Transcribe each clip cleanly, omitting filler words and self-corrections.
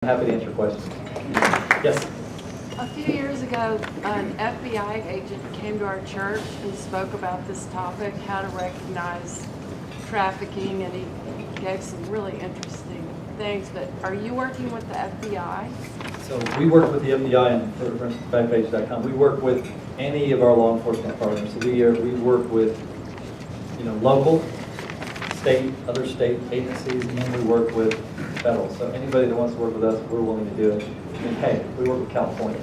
I'm happy to answer questions. Yes? A few years ago, an FBI agent came to our church and spoke about this topic, how to recognize trafficking, and he gave some really interesting things. But are you working with the FBI? So we work with the FBI and for backpage.com. We work with any of our law enforcement partners. So we work with, local, state, other state agencies, and then we work with federal. So anybody that wants to work with us, we're willing to do it. I mean, hey, we work with California.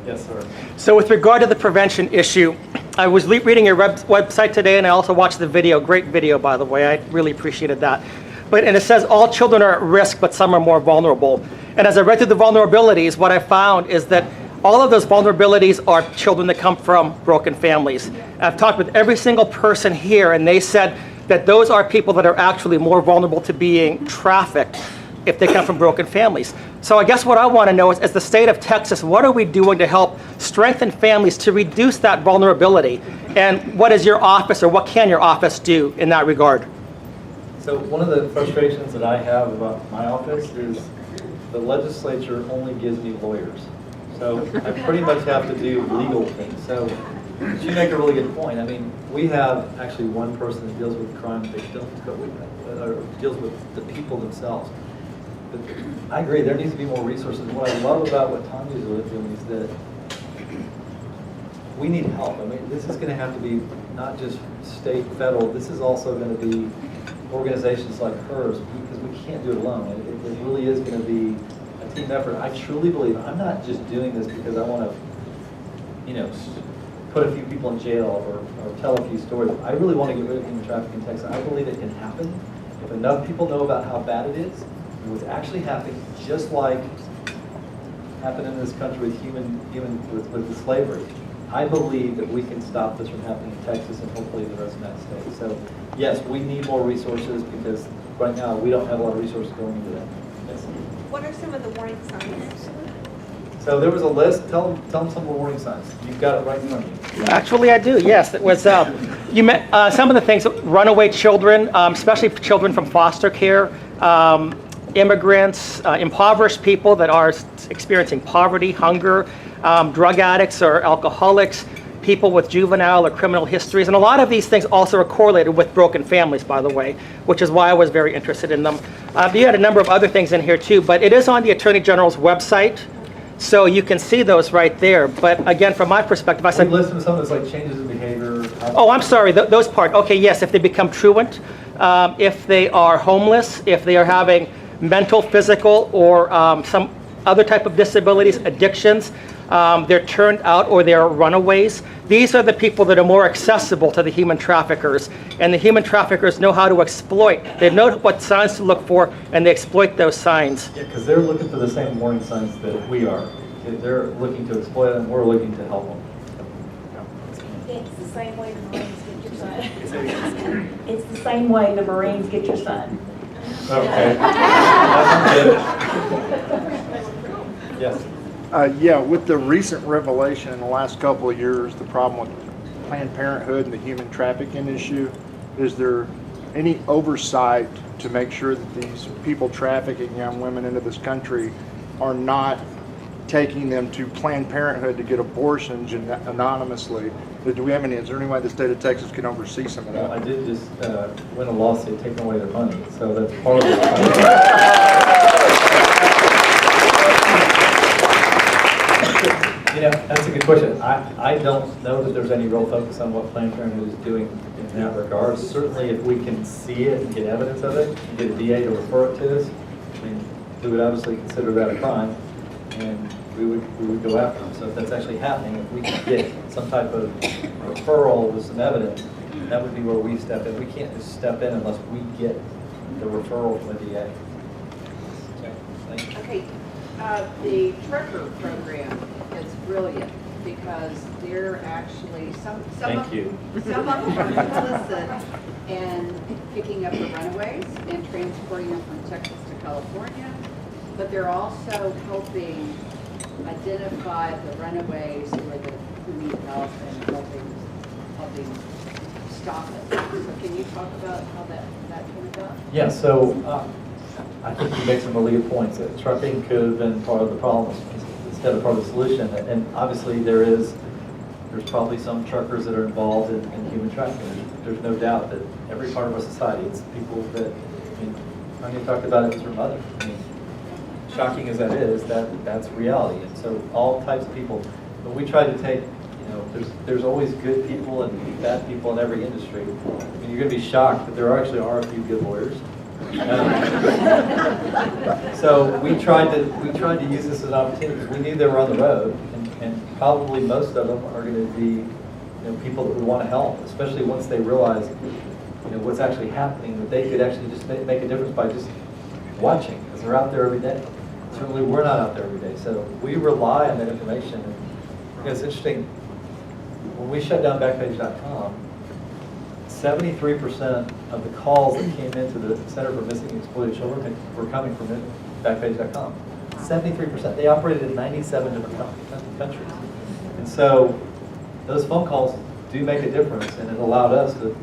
Yes, sir. So with regard to the prevention issue, I was reading your website today, and I also watched the video. Great video, by the way. I really appreciated that. And it says all children are at risk, but some are more vulnerable. And as I read through the vulnerabilities, what I found is that all of those vulnerabilities are children that come from broken families. I've talked with every single person here, and they said that those are people that are actually more vulnerable to being trafficked if they come from broken families. So I guess what I want to know is, as the state of Texas, what are we doing to help strengthen families to reduce that vulnerability? And what is your office, or what can your office do in that regard? So one of the frustrations that I have about my office is the legislature only gives me lawyers. So I pretty much have to do legal things. So you make a really good point. I mean, we have actually one person that deals with crime victims, or deals with the people themselves. But I agree, there needs to be more resources. What I love about what Tanya's doing is that we need help. I mean, this is going to have to be not just state, federal. This is also going to be organizations like hers, because we can't do it alone. It really is going to be a team effort. I truly believe, I'm not just doing this because I want to, put a few people in jail or tell a few stories. I really want to get rid of human trafficking in Texas. I believe it can happen if enough people know about how bad it is. It was actually happening just like happened in this country with the slavery. I believe that we can stop this from happening in Texas and hopefully the rest of the United States. So yes, we need more resources because right now we don't have a lot of resources going into that. Yes. What are some of the warning signs? So there was a list. Tell them some of the warning signs. You've got it right in front of you. Actually, I do, yes. It was, you met some of the things, runaway children, especially children from foster care, immigrants, impoverished people that are experiencing poverty, hunger, drug addicts or alcoholics, people with juvenile or criminal histories. And a lot of these things also are correlated with broken families, by the way, which is why I was very interested in them. You had a number of other things in here too, but it is on the Attorney General's website. So you can see those right there. But again, from my perspective, I said... We listed some that's like changes in behavior. Oh, I'm sorry, those parts. Okay, yes, if they become truant, if they are homeless, if they are having mental, physical, or some other type of disabilities, addictions, they're turned out or they're runaways. These are the people that are more accessible to the human traffickers. And the human traffickers know how to exploit. They know what signs to look for, and they exploit those signs. Yeah, because they're looking for the same warning signs that we are. They're looking to exploit them, we're looking to help them. It's the same way the Marines get your son. It's the same way the Marines get your son. Okay. Yes. Yeah, with the recent revelation in the last couple of years, the problem with Planned Parenthood and the human trafficking issue, is there any oversight to make sure that these people trafficking young women into this country are not taking them to Planned Parenthood to get abortions anonymously? Do we have any? Is there any way the state of Texas can oversee some of that? Well, I did just win a lawsuit taking away their money, so that's part of it. That's a good question. I don't know that there's any real focus on what Planned Parenthood is doing in that regard. Certainly, if we can see it and get evidence of it, and get a DA to refer it to us, I mean, we would obviously consider that a crime, and we would go after them. So if that's actually happening, if we can get some type of referral with some evidence, that would be where we step in. We can't just step in unless we get the referral from the DA. Okay, thank you. Okay, the trucker program is brilliant because they're actually some Thank of you. Some of them are complicit in picking up the runaways and transporting them from Texas to California, but they're also helping identify the runaways who need help and helping stop it. So can you talk about how that came about? Yeah, so I think you make some really good points. That trucking could have been part of the problem instead of part of the solution. And obviously there's probably some truckers that are involved in human trafficking. There's no doubt that every part of our society, it's people that, I mean, Tanya talked about it with her mother. I mean, shocking as that is, that's reality. And so all types of people, but we try to take, there's always good people and bad people in every industry. I mean, you're going to be shocked that there actually are a few good lawyers. So we tried to use this as an opportunity because we knew they were on the road, and probably most of them are going to be people that we want to help, especially once they realize what's actually happening, that they could actually just make a difference by just watching, because they're out there every day. Certainly we're not out there every day, so we rely on that information. And it's interesting, when we shut down Backpage.com, 73% of the calls that came into the Center for Missing and Exploited Children were coming from Backpage.com. 73%. They operated in 97 different countries. And so those phone calls do make a difference, and it allowed us to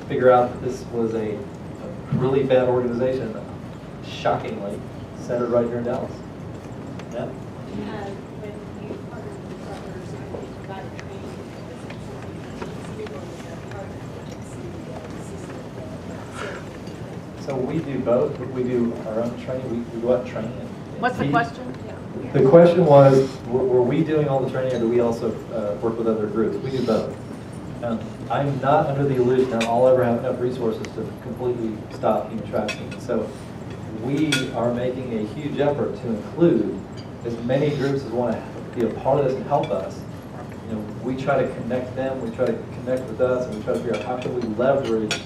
figure out that this was a really bad organization, shockingly, centered right here in Dallas. Yeah? When you partner with others, you provided training So we do both. We do our own training. We go out and train. What's the question? The question was, were we doing all the training, or do we also work with other groups? We do both. I'm not under the illusion that I'll ever have enough resources to completely stop human trafficking. So we are making a huge effort to include as many groups as want to be a part of this and help us. We try to connect them, we try to connect with us, and we try to figure out how can we leverage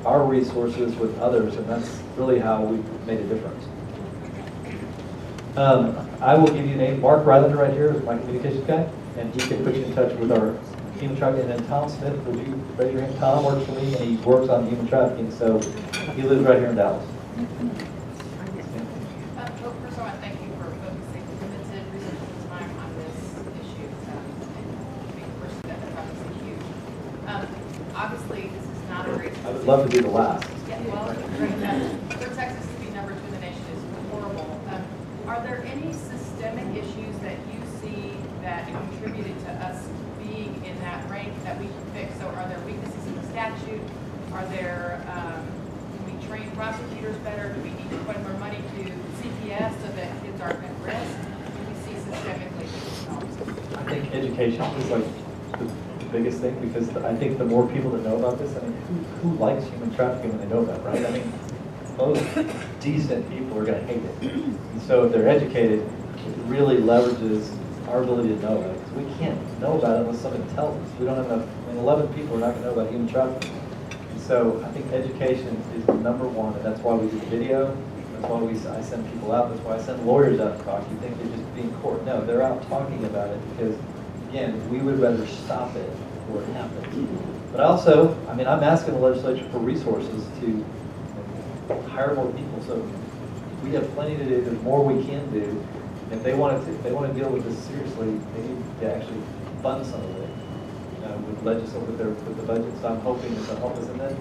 our resources with others, and that's really how we've made a difference. I will give you a name. Mark Rylander right here is my communications guy, and he can put you in touch with our human trafficking. And then Tom Smith, would you raise your hand? Tom works for me, and he works on human trafficking, so he lives right here in Dallas. First of all, I thank you for focusing limited resources and time on this issue and being the first step that is huge. Obviously, this is not a great. I would love to be the last. Yeah, well, for Texas to be number 2 in the nation is horrible. Are there any systemic issues that you see that contributed to us being in that rank that we can fix? So are there weaknesses in the statute? Are there, can we train prosecutors better? Do we need to put more money to CPS so that kids aren't at risk? Do we see systemically these I think education is like the biggest thing, because I think the more people that know about this, I mean, who likes human trafficking when they know about it, right? I mean, most decent people are going to hate it. And so if they're educated, it really leverages our ability to know about it. Because we can't know about it unless somebody tells us. We don't have enough, 11 people are not going to know about human trafficking. And so I think education is number one, and that's why we do the video. That's why I send people out. That's why I send lawyers out to talk. You think they're just being court. No, they're out talking about it because, again, we would rather stop it before it happens. But also, I mean, I'm asking the legislature for resources to hire more people. So we have plenty to do. There's more we can do. If they want to deal with this seriously, they need to actually fund some of it with legislature with the budget. So I'm hoping this will help us in that.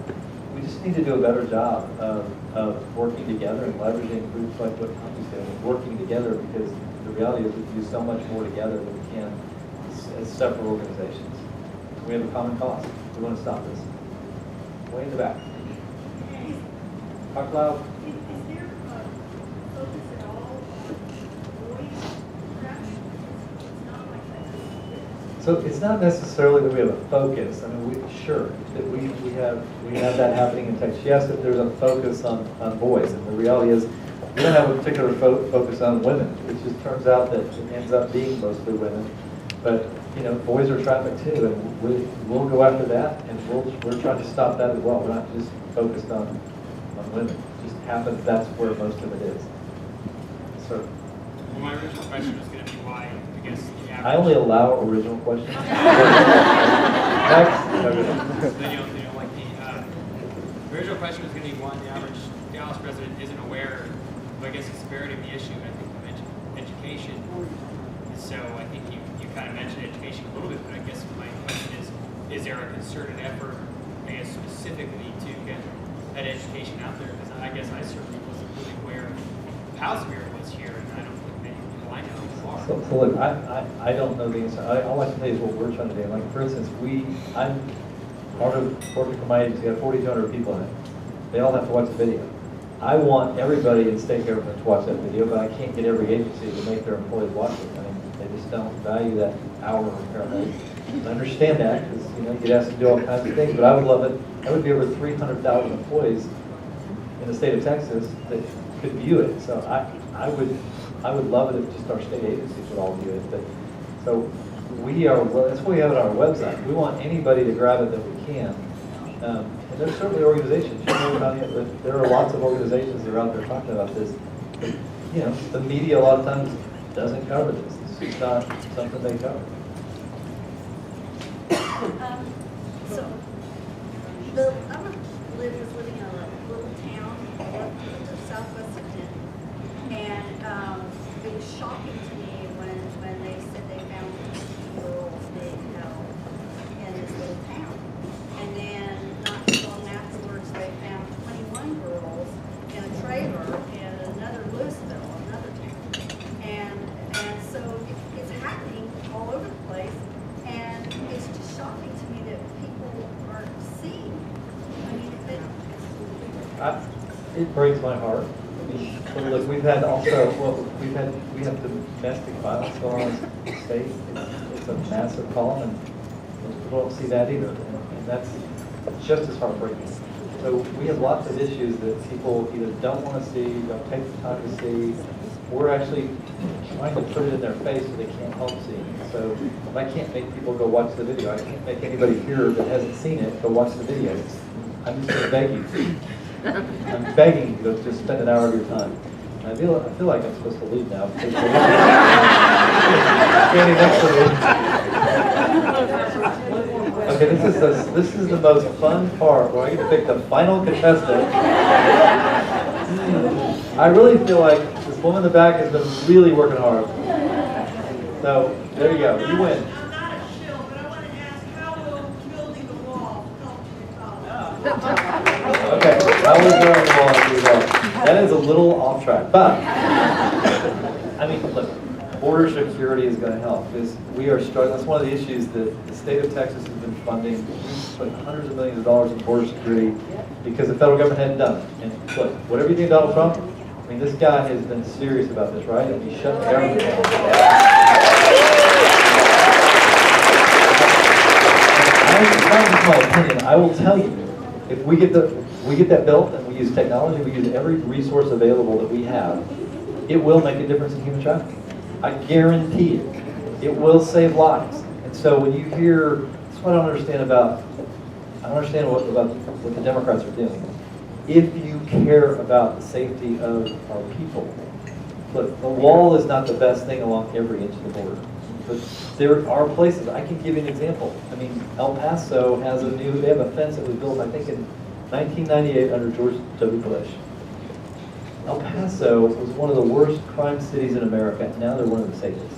We just need to do a better job of working together and leveraging groups like what Tom's doing, and working together, because the reality is we can do so much more together than we can as separate organizations. We have a common cause. We want to stop this. Way in the back. Talk loud. Is there a focus at all on voice trafficking? It's not like that. So it's not necessarily that we have a focus. I mean, sure that we have that happening in Texas. Yes, that there's a focus on boys, and the reality is we don't have a particular focus on women. It just turns out that it ends up being mostly women. But boys are trafficked too, and we'll go after that, and we're trying to stop that as well. We're not just focused on women. It just happens that's where most of it is. So. Well, my original question was going to be why, I guess, the average... I only allow original questions. So then you'll like the original question was going to be why the average Dallas resident isn't aware of, I guess, the severity of the issue. I think you mentioned education. So I think you kind of mentioned education a little bit, but I guess my question is there a concerted effort I guess specifically to get that education out there? Because I guess I certainly wasn't really aware of how severe it was here, and I don't think many people I know are. So look, I don't know the answer. All I can tell you is what we're trying to do. Like, for instance, I'm part of working for my agency, got 4,200 people in it. They all have to watch the video. I want everybody in state government to watch that video, but I can't get every agency to make their employees watch it. I mean, they just don't value that hour apparently. I understand that because you get asked to do all kinds of things, but I would love it. There would be over 300,000 employees in the state of Texas that could view it. So I would love it if just our state agencies would all view it. But so that's what we have on our website. We want anybody to grab it that we can. And there's certainly organizations, there are lots of organizations that are out there talking about this. But, the media a lot of times doesn't cover this. It's not something they cover. So, I was living in a little town southwest of Denton, and it was shocking to me when they said they found 2 girls being held in this little town. And then not too long afterwards, they found 21 girls in a trailer in another Louisville, another town. And so it's happening all over the place, and it's just shocking to me that people aren't seeing. I mean, It breaks my heart. I mean, so look, we have domestic violence going on in the state. It's a massive problem, and most people don't see that either. And that's just as heartbreaking. So we have lots of issues that people either don't want to see, don't take the time to see. We're actually trying to put it in their face so they can't help seeing it. So I can't make people go watch the video. I can't make anybody here that hasn't seen it go watch the videos. I'm just going to beg you. I'm begging you to just spend an hour of your time. And I feel like I'm supposed to leave now. Standing next to me. Okay, this is the most fun part where I get to pick the final contestant. I really feel like this woman in the back has been really working hard. So there you go. You win. I'm not a shill, but I want to ask, how will building the wall help you in college? Okay, I was there on the wall as well. That is a little off track, but I mean, look, border security is going to help because we are struggling. That's one of the issues that the state of Texas has been funding, putting hundreds of millions of dollars in border security because the federal government hadn't done it. And look, whatever you think of Donald Trump, I mean, this guy has been serious about this, right? And he shut the government down. That's my opinion. I will tell you, if we get that built and we use technology, we use every resource available that we have, it will make a difference in human trafficking. I guarantee it. It will save lives. And so when you hear, that's what I don't understand about what the Democrats are doing. If you care about the safety of our people, look, the wall is not the best thing along every inch of the border. But there are places, I can give you an example. I mean, El Paso they have a fence that was built, I think, in 1998 under George W. Bush. El Paso was one of the worst crime cities in America, and now they're one of the safest.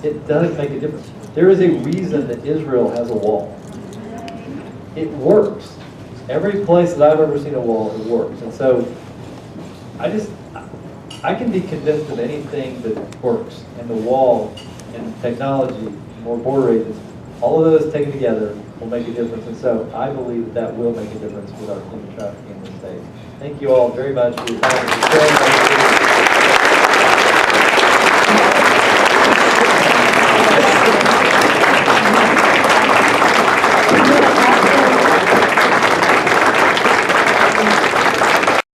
It does make a difference. There is a reason that Israel has a wall. It works. Every place that I've ever seen a wall, it works. And so, I can be convinced of anything that works, and the wall, and technology, more border agents, all of those taken together will make a difference. And so I believe that will make a difference with our human trafficking in the state. Thank you all very much for your time.